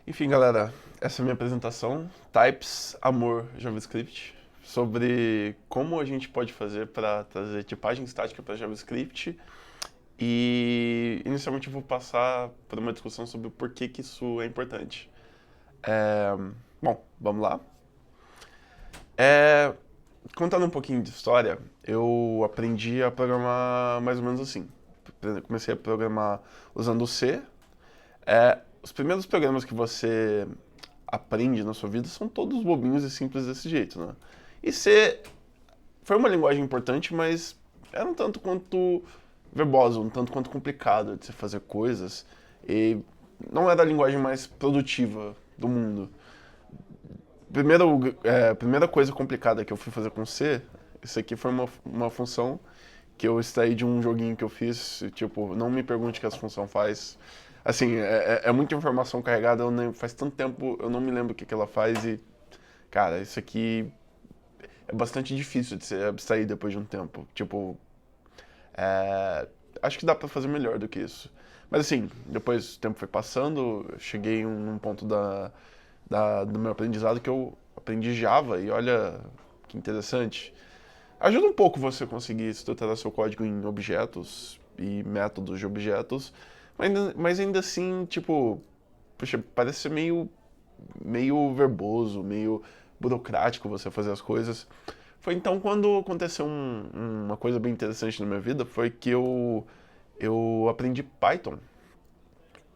Enfim, galera, essa é a minha apresentação, Types, Amor, JavaScript, sobre como a gente pode fazer para trazer tipagem estática para JavaScript e inicialmente eu vou passar por uma discussão sobre o porquê que isso é importante. É, Bom, vamos lá. É, Contando um pouquinho de história, eu aprendi a programar mais ou menos assim. Comecei a programar usando o C. Os primeiros programas que você aprende na sua vida são todos bobinhos e simples desse jeito, né? E C foi uma linguagem importante, mas era um tanto quanto verbosa, um tanto quanto complicado de se fazer coisas. E não era a linguagem mais produtiva do mundo. Primeira coisa complicada que eu fui fazer com C, isso aqui foi uma função que eu extraí de um joguinho que eu fiz. Tipo, não me pergunte o que essa função faz. Assim, é muita informação carregada, faz tanto tempo eu não me lembro o que ela faz e, cara, isso aqui é bastante difícil de se abstrair depois de um tempo. Tipo, é, acho que dá pra fazer melhor do que isso. Mas assim, depois o tempo foi passando, eu cheguei num ponto do meu aprendizado que eu aprendi Java e olha que interessante. Ajuda um pouco você conseguir estruturar seu código em objetos e métodos de objetos, mas ainda assim, tipo, puxa, parece ser meio verboso, meio burocrático você fazer as coisas. Foi então quando aconteceu uma coisa bem interessante na minha vida, foi que eu aprendi Python.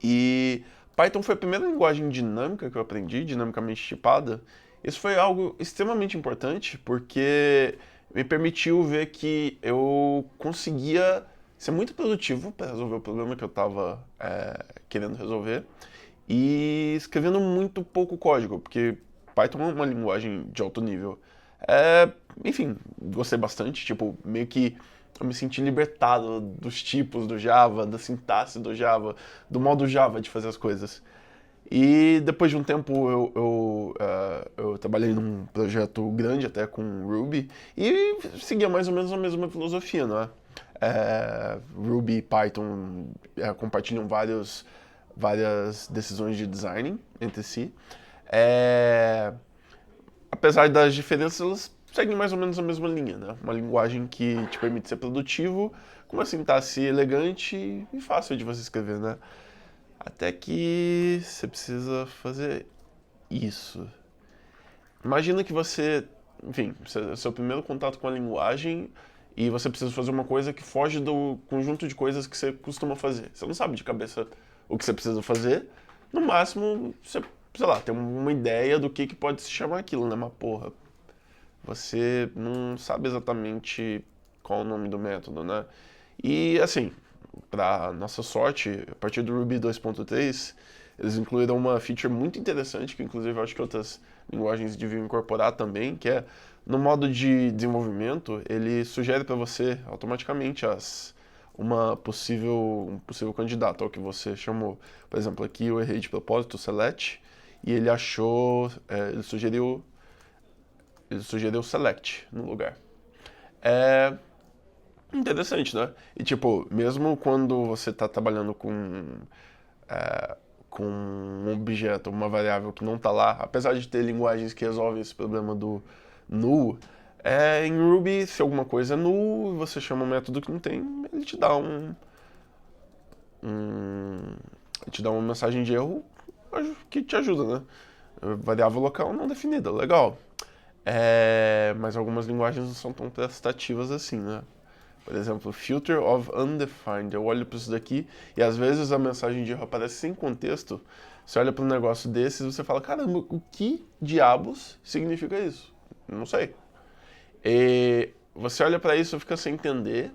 E Python foi a primeira linguagem dinâmica que eu aprendi, dinamicamente tipada. Isso foi algo extremamente importante porque me permitiu ver que eu conseguia ser muito produtivo para resolver o problema que eu estava querendo resolver e escrevendo muito pouco código, porque Python é uma linguagem de alto nível. É, Enfim, gostei bastante, tipo, meio que eu me senti libertado dos tipos do Java, da sintaxe do Java, do modo Java de fazer as coisas. E depois de um tempo eu trabalhei num projeto grande até com Ruby e seguia mais ou menos a mesma filosofia, não é? Ruby e Python compartilham várias decisões de design entre si. É, Apesar das diferenças, elas seguem mais ou menos a mesma linha, né? Uma linguagem que te permite ser produtivo, com uma sintaxe elegante e fácil de você escrever, né? Até que você precisa fazer isso. Imagina que você, enfim, seu primeiro contato com a linguagem e você precisa fazer uma coisa que foge do conjunto de coisas que você costuma fazer. Você não sabe de cabeça o que você precisa fazer. No máximo, você, sei lá, tem uma ideia do que pode se chamar aquilo, né? Mas porra, você não sabe exatamente qual é o nome do método, né? E assim, para nossa sorte, a partir do Ruby 2.3, eles incluíram uma feature muito interessante, que inclusive eu acho que outras linguagens deviam incorporar também, que é no modo de desenvolvimento, ele sugere para você automaticamente um possível candidato ao que você chamou. Por exemplo, aqui eu errei de propósito, select, e ele achou, ele sugeriu select no lugar. É interessante, né? E tipo, mesmo quando você está trabalhando com um objeto, uma variável que não está lá, apesar de ter linguagens que resolvem esse problema do null, em Ruby, se alguma coisa é null, você chama um método que não tem, ele um te dá uma mensagem de erro que te ajuda, né? Variável local não definida, legal. Mas algumas linguagens não são tão prestativas assim, né? Por exemplo, filter of undefined. Eu olho para isso daqui e às vezes a mensagem de erro aparece sem contexto. Você olha para um negócio desses e você fala: caramba, o que diabos significa isso? Não sei. E você olha para isso, fica sem entender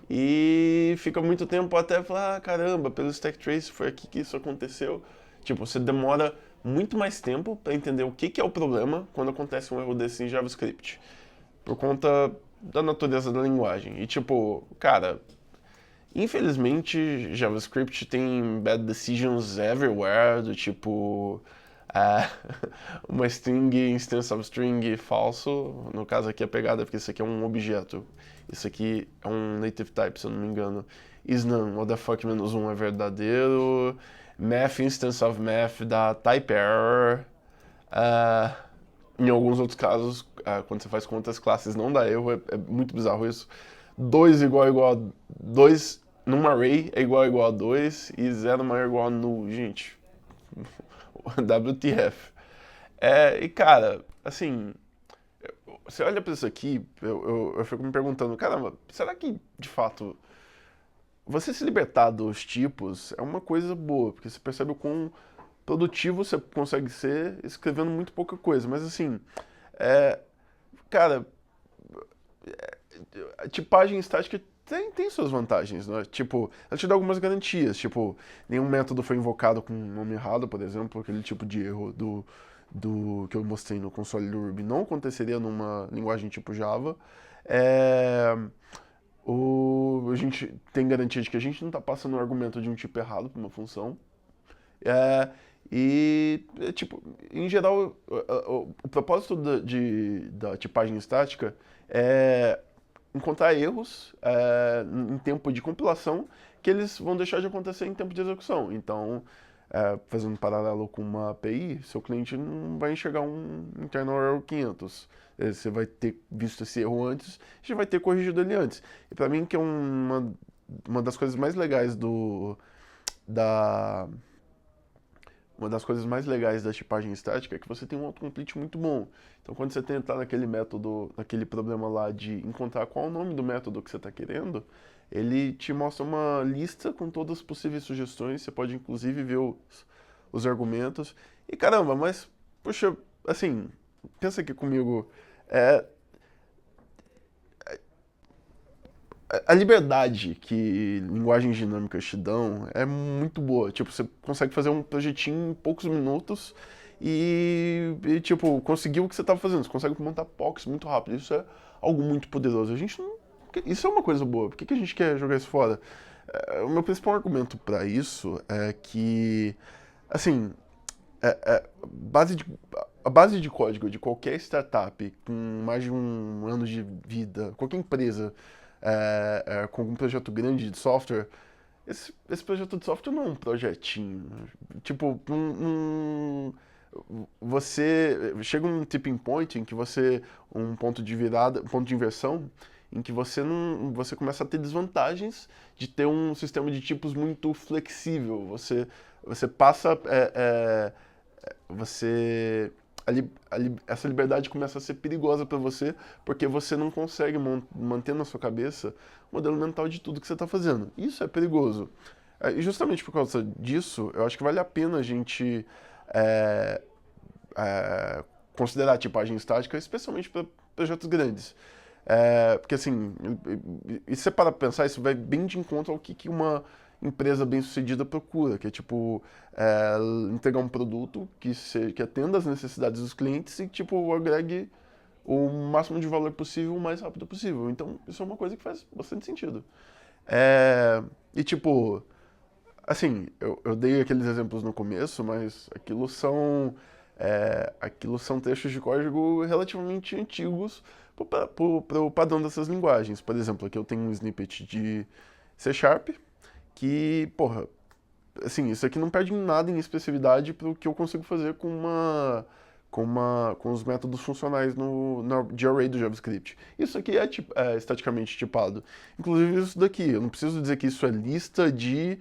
e fica muito tempo até falar: ah, caramba, pelo stack trace foi aqui que isso aconteceu. Tipo, você demora muito mais tempo para entender o que é o problema quando acontece um erro desse em JavaScript, por conta da natureza da linguagem. E tipo, cara, infelizmente JavaScript tem bad decisions everywhere, do tipo ah, uma string instance of string falso. No caso aqui a pegada é porque isso aqui é um objeto. Isso aqui é um native type, se eu não me engano. Is none, what the fuck menos um é verdadeiro. Math Instance of Math da Type Error. Ah, em alguns outros casos, quando você faz com outras classes, não dá erro, é muito bizarro isso. 2 igual a 2 num array é igual a 2 e 0 maior ou igual a null. Gente, WTF. E cara, assim, você olha pra isso aqui, eu fico me perguntando, caramba, será que de fato você se libertar dos tipos é uma coisa boa, porque você percebe o quão produtivo você consegue ser escrevendo muito pouca coisa, mas assim, é, cara, a tipagem estática tem suas vantagens, né? Tipo, ela te dá algumas garantias, tipo, nenhum método foi invocado com um nome errado, por exemplo, aquele tipo de erro do que eu mostrei no console do Ruby não aconteceria numa linguagem tipo Java. É, a gente tem garantia de que a gente não está passando o argumento de um tipo errado para uma função. É, tipo, em geral, o propósito da tipagem estática é encontrar erros em tempo de compilação que eles vão deixar de acontecer em tempo de execução. Então, fazendo um paralelo com uma API, seu cliente não vai enxergar um internal error 500. Você vai ter visto esse erro antes, já vai ter corrigido ele antes. E para mim, que é uma das coisas mais legais da uma das coisas mais legais da tipagem estática é que você tem um autocomplete muito bom. Então, quando você tentar naquele método, naquele problema lá de encontrar qual é o nome do método que você está querendo, ele te mostra uma lista com todas as possíveis sugestões. Você pode, inclusive, ver os argumentos. E caramba, mas, puxa, assim, pensa aqui comigo. É, a liberdade que linguagens dinâmicas te dão é muito boa. Tipo, você consegue fazer um projetinho em poucos minutos tipo, conseguir o que você estava fazendo. Você consegue montar POCs muito rápido. Isso é algo muito poderoso. A gente não... Isso é uma coisa boa. Por que a gente quer jogar isso fora? O meu principal argumento para isso é que, assim, a base de código de qualquer startup com mais de um ano de vida, qualquer empresa com algum projeto grande de software, esse projeto de software não é um projetinho. Tipo, você chega um tipping point em que um ponto de virada, um ponto de inversão, em que você começa a ter desvantagens de ter um sistema de tipos muito flexível. Você passa, você essa liberdade começa a ser perigosa para você, porque você não consegue manter na sua cabeça o modelo mental de tudo que você está fazendo. Isso é perigoso. E justamente por causa disso, eu acho que vale a pena a gente é, considerar a tipagem estática, especialmente para projetos grandes. Porque assim, e se você parar pra pensar, isso vai bem de encontro ao que uma empresa bem-sucedida procura, que é tipo entregar um produto que atenda às necessidades dos clientes e tipo agregue o máximo de valor possível o mais rápido possível. Então, isso é uma coisa que faz bastante sentido. E tipo, assim, eu dei aqueles exemplos no começo, mas aquilo são trechos de código relativamente antigos para o padrão dessas linguagens. Por exemplo, aqui eu tenho um snippet de C Sharp que, porra, assim, isso aqui não perde nada em expressividade para o que eu consigo fazer com os métodos funcionais de array do JavaScript. Isso aqui é estaticamente tipado. Inclusive isso daqui, eu não preciso dizer que isso é lista de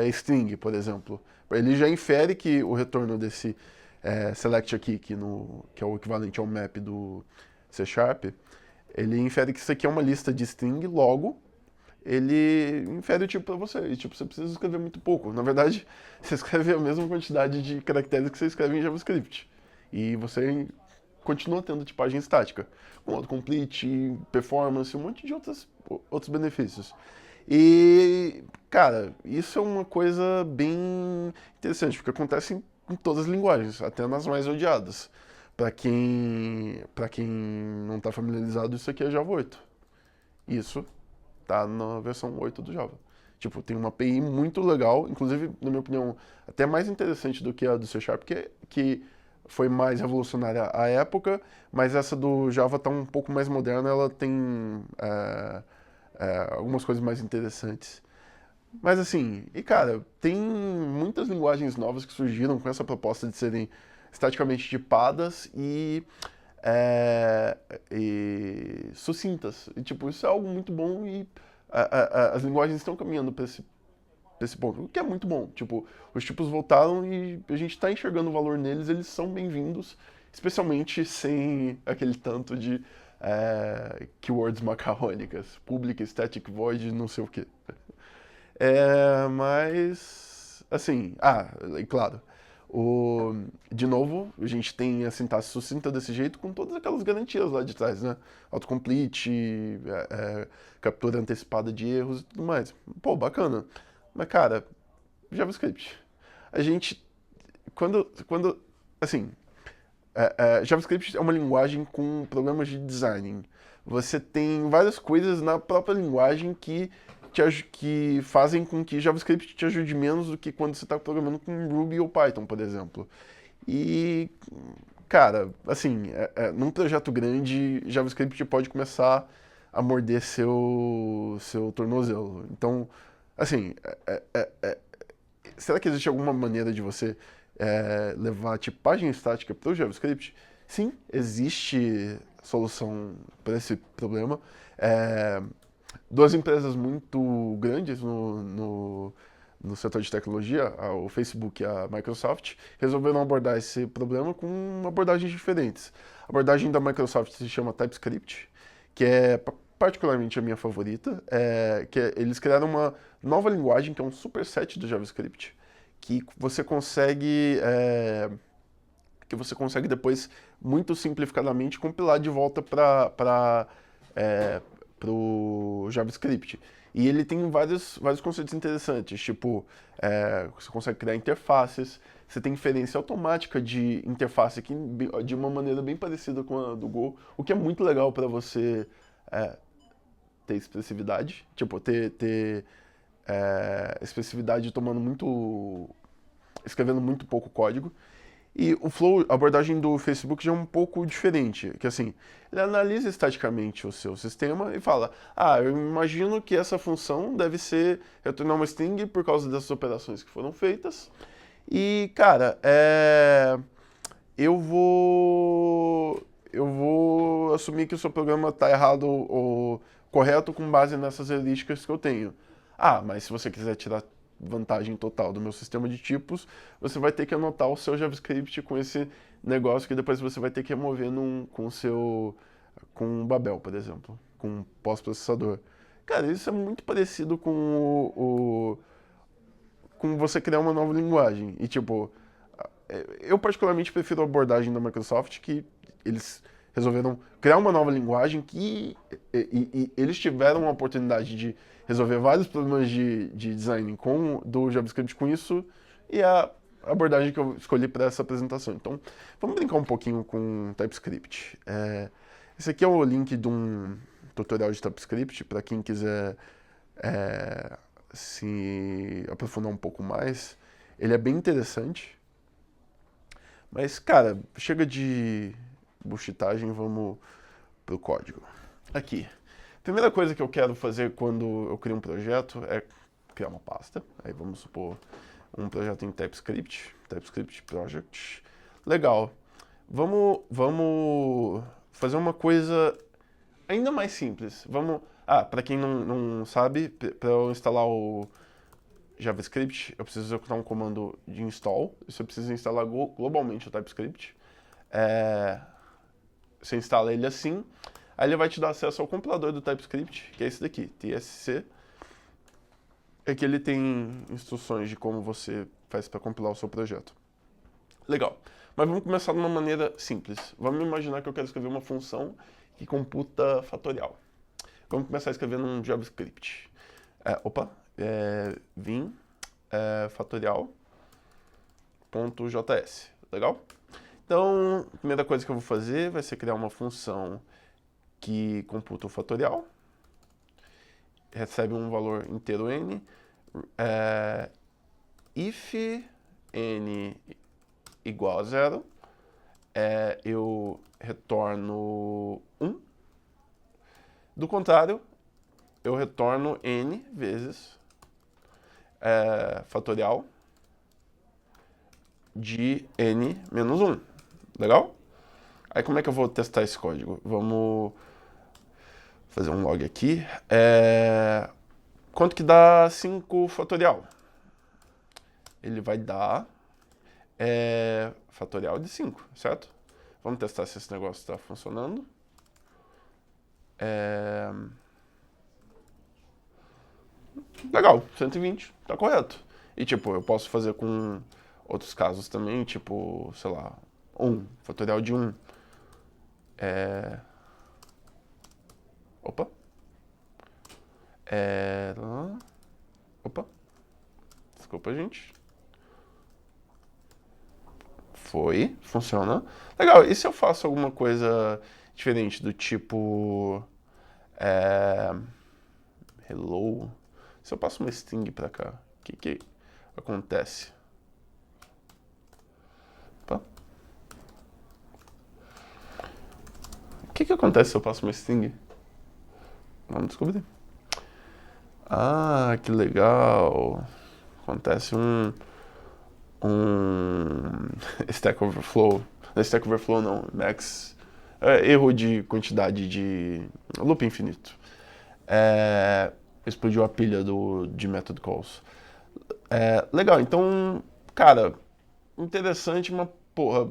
string, por exemplo. Ele já infere que o retorno desse select aqui, que é o equivalente ao map do C Sharp, ele infere que isso aqui é uma lista de string, logo ele infere o tipo para você. E tipo, você precisa escrever muito pouco. Na verdade, você escreve a mesma quantidade de caracteres que você escreve em JavaScript. E você continua tendo tipagem estática, com autocomplete, performance, um monte de outros benefícios. E, cara, isso é uma coisa bem interessante, porque acontece em todas as linguagens, até nas mais odiadas. Para quem não está familiarizado, isso aqui é Java 8. Isso tá na versão 8 do Java. Tipo, tem uma API muito legal, inclusive, na minha opinião, até mais interessante do que a do C Sharp, que foi mais revolucionária à época, mas essa do Java tá um pouco mais moderna, ela tem algumas coisas mais interessantes. Mas assim, e cara, tem muitas linguagens novas que surgiram com essa proposta de serem estaticamente tipadas é, e sucintas. E, tipo, isso é algo muito bom e as linguagens estão caminhando para esse ponto, o que é muito bom. Tipo, os tipos voltaram e a gente está enxergando o valor neles, eles são bem-vindos, especialmente sem aquele tanto de keywords macarrônicas, public, static, void, não sei o quê. Mas, assim, e claro, de novo, a gente tem a sintaxe sucinta desse jeito com todas aquelas garantias lá de trás, né? Autocomplete, captura antecipada de erros e tudo mais. Pô, bacana. Mas, cara, JavaScript. A gente, assim, JavaScript é uma linguagem com problemas de design. Você tem várias coisas na própria linguagem que fazem com que JavaScript te ajude menos do que quando você está programando com Ruby ou Python, por exemplo. E, cara, assim, num projeto grande, JavaScript pode começar a morder seu tornozelo. Então, assim, será que existe alguma maneira de você levar tipagem estática para o JavaScript? Sim, existe solução para esse problema. É, duas empresas muito grandes no setor de tecnologia, o Facebook e a Microsoft, resolveram abordar esse problema com abordagens diferentes. A abordagem da Microsoft se chama TypeScript, que é particularmente a minha favorita, eles criaram uma nova linguagem, que é um superset do JavaScript, que você consegue depois, muito simplificadamente, compilar de volta para o JavaScript. E ele tem vários conceitos interessantes, tipo, você consegue criar interfaces, você tem inferência automática de interface aqui de uma maneira bem parecida com a do Go, o que é muito legal para você é, ter expressividade, tipo, ter expressividade escrevendo muito pouco código. E o Flow, a abordagem do Facebook já é um pouco diferente, que assim, ele analisa estaticamente o seu sistema e fala, eu imagino que essa função deve ser retornar uma string por causa dessas operações que foram feitas. E, cara, eu vou assumir que o seu programa está errado ou correto com base nessas heurísticas que eu tenho. Mas se você quiser tirar vantagem total do meu sistema de tipos, você vai ter que anotar o seu JavaScript com esse negócio que depois você vai ter que remover com o Babel, por exemplo, com um pós-processador. Cara, isso é muito parecido com você criar uma nova linguagem. E tipo, eu particularmente prefiro a abordagem da Microsoft, que eles resolveram criar uma nova linguagem e eles tiveram a oportunidade de resolver vários problemas de design do JavaScript com isso, e a abordagem que eu escolhi para essa apresentação. Então, vamos brincar um pouquinho com TypeScript. Esse aqui é o link de um tutorial de TypeScript para quem quiser se aprofundar um pouco mais. Ele é bem interessante. Mas, cara, chega de buchitagem, vamos pro código. Aqui. Primeira coisa que eu quero fazer quando eu crio um projeto é criar uma pasta. Aí vamos supor um projeto em TypeScript Project. Legal. Vamos fazer uma coisa ainda mais simples. Para quem não sabe, para eu instalar o JavaScript, eu preciso executar um comando de install. Isso eu preciso instalar globalmente o TypeScript. Você instala ele assim, aí ele vai te dar acesso ao compilador do TypeScript, que é esse daqui, TSC. Aqui ele tem instruções de como você faz para compilar o seu projeto. Legal. Mas vamos começar de uma maneira simples. Vamos imaginar que eu quero escrever uma função que computa fatorial. Vamos começar escrevendo um JavaScript. Vim fatorial.js. Legal? Então, a primeira coisa que eu vou fazer vai ser criar uma função que computa o fatorial, recebe um valor inteiro n, if n igual a 0, eu retorno 1. Do contrário, eu retorno n vezes fatorial de n-1. Legal? Aí como é que eu vou testar esse código? Vamos fazer um log aqui. Quanto que dá 5 fatorial? Ele vai dar fatorial de 5, certo? Vamos testar se esse negócio está funcionando. Legal, 120, tá correto. E tipo, eu posso fazer com outros casos também, tipo, sei lá, 1, fatorial de 1. Opa. Opa. Desculpa, gente. Funciona. Legal, e se eu faço alguma coisa diferente do tipo... hello? Se eu passo uma string pra cá, o que acontece? Opa. O que acontece se eu passo uma string? Vamos descobrir. Ah, que legal. Acontece um Stack Overflow. Não, Stack Overflow não, max. Erro de quantidade de loop infinito. Explodiu a pilha de method calls. Legal, então, cara, interessante, mas porra,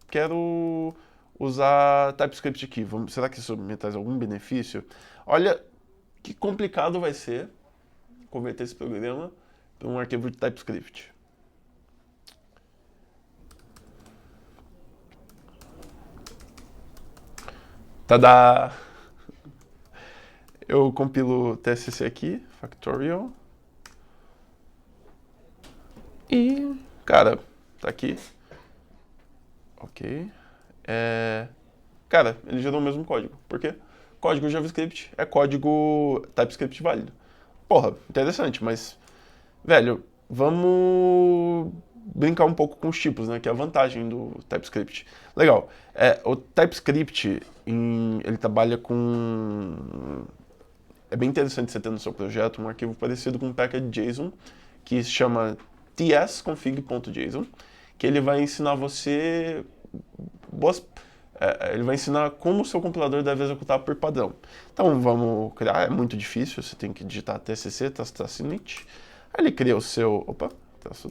quero usar TypeScript aqui. Será que isso me traz algum benefício? Olha que complicado vai ser converter esse programa para um arquivo de TypeScript. Tadá! Eu compilo TSC aqui, factorial. E, cara, tá aqui. Ok. Cara, ele gerou o mesmo código. Por quê? Código JavaScript é código TypeScript válido. Porra, interessante, mas... Velho, vamos brincar um pouco com os tipos, né? Que é a vantagem do TypeScript. Legal. O TypeScript, ele trabalha com... É bem interessante você ter no seu projeto um arquivo parecido com um package.json, que se chama tsconfig.json, que ele vai ensinar você ele vai ensinar como o seu compilador deve executar por padrão. Então vamos criar, é muito difícil, você tem que digitar tcc, traço init. Aí ele cria o seu, traço,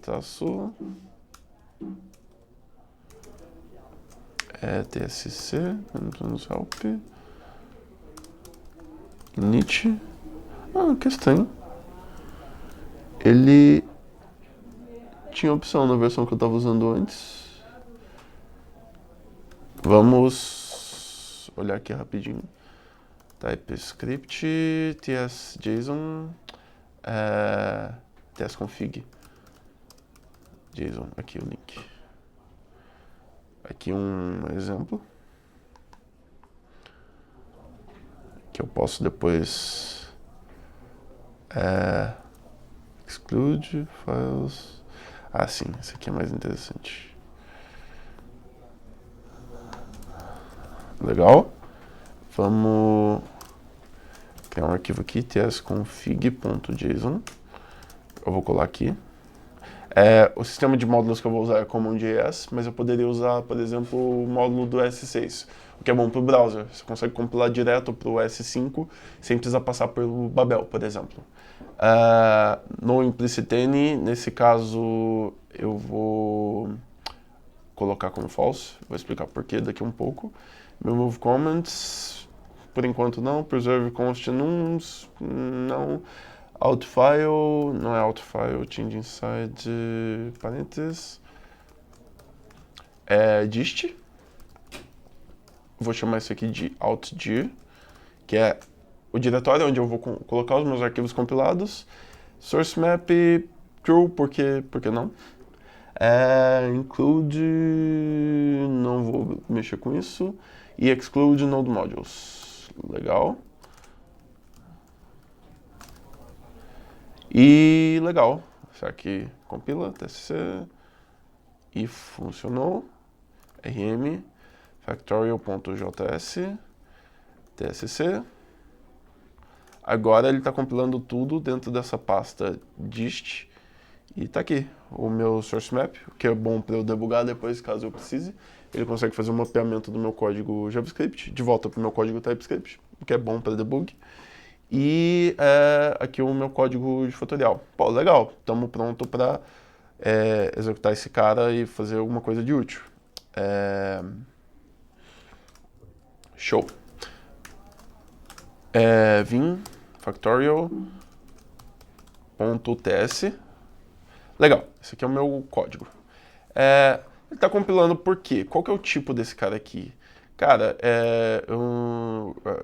tsc, vamos help, init. Que estranho. Ele tinha opção na versão que eu estava usando antes. Vamos olhar aqui rapidinho. TypeScript, tsJSON, tsconfig. JSON, aqui o link. Aqui um exemplo. Que eu posso depois exclude files. Sim, esse aqui é mais interessante. Legal. Vamos criar um arquivo aqui, tsconfig.json. Eu vou colar aqui. O sistema de módulos que eu vou usar é CommonJS, mas eu poderia usar, por exemplo, o módulo do S6, o que é bom para o browser. Você consegue compilar direto para o S5 sem precisar passar pelo Babel, por exemplo. No implicitn, nesse caso, eu vou colocar como false. Vou explicar por quê daqui um pouco. Remove comments, por enquanto não. Preserve const nums, não. Outfile, não é outfile, change inside parênteses. Dist. Vou chamar isso aqui de outdir, que é o diretório onde eu vou colocar os meus arquivos compilados. Source map true, porque não? Include, não vou mexer com isso. E exclude node modules. Legal. E legal. Será que compila? TSC. E funcionou. rm factorial.js tsc. Agora ele está compilando tudo dentro dessa pasta dist E tá aqui o meu source map, que é bom para eu debugar depois, caso eu precise. Ele consegue fazer um mapeamento do meu código JavaScript de volta para o meu código TypeScript, o que é bom para debug. E aqui o meu código de fatorial. Pô, legal, estamos pronto para executar esse cara e fazer alguma coisa de útil. Show. Vim factorial.ts. Legal, esse aqui é o meu código. Ele está compilando por quê? Qual que é o tipo desse cara aqui? Cara,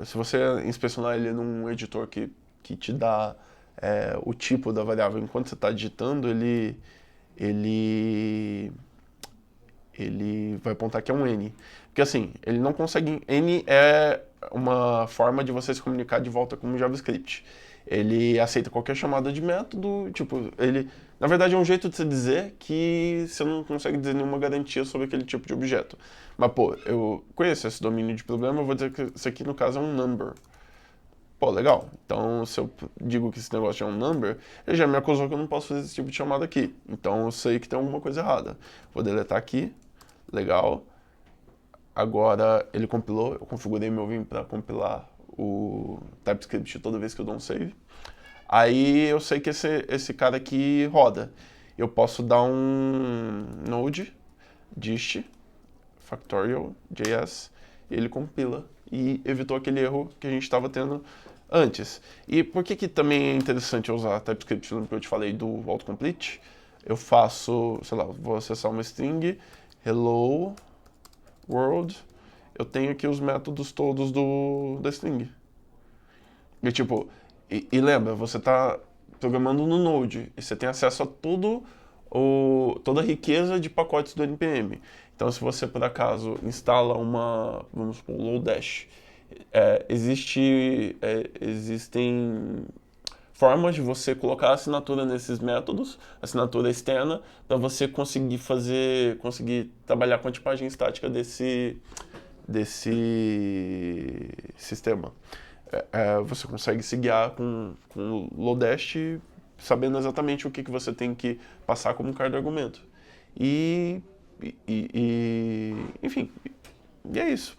se você inspecionar ele num editor que te dá o tipo da variável enquanto você está digitando, ele vai apontar que é um N. Porque assim, ele não consegue. N é uma forma de você se comunicar de volta com o JavaScript. Ele aceita qualquer chamada de método, tipo, na verdade é um jeito de você dizer que você não consegue dizer nenhuma garantia sobre aquele tipo de objeto. Mas, pô, eu conheço esse domínio de problema, eu vou dizer que isso aqui no caso é um number. Pô, legal. Então, se eu digo que esse negócio é um number, ele já me acusou que eu não posso fazer esse tipo de chamada aqui. Então, eu sei que tem alguma coisa errada. Vou deletar aqui. Legal. Agora, ele compilou. Eu configurei meu Vim para compilar o TypeScript toda vez que eu dou um save. Aí, eu sei que esse cara aqui roda. Eu posso dar um node dist factorial.js e ele compila e evitou aquele erro que a gente estava tendo antes. E por que também é interessante usar TypeScript? Lembra que eu te falei do autocomplete? Eu faço, sei lá, vou acessar uma string, hello world, eu tenho aqui os métodos todos da string. E tipo, lembra, você está programando no Node e você tem acesso a toda a riqueza de pacotes do NPM. Então, se você por acaso instala vamos supor, um Lodash, existem formas de você colocar a assinatura nesses métodos, assinatura externa, para você conseguir trabalhar com a tipagem estática desse sistema. Você consegue se guiar com o Lodash sabendo exatamente o que você tem que passar como carga de argumento. Enfim, e é isso.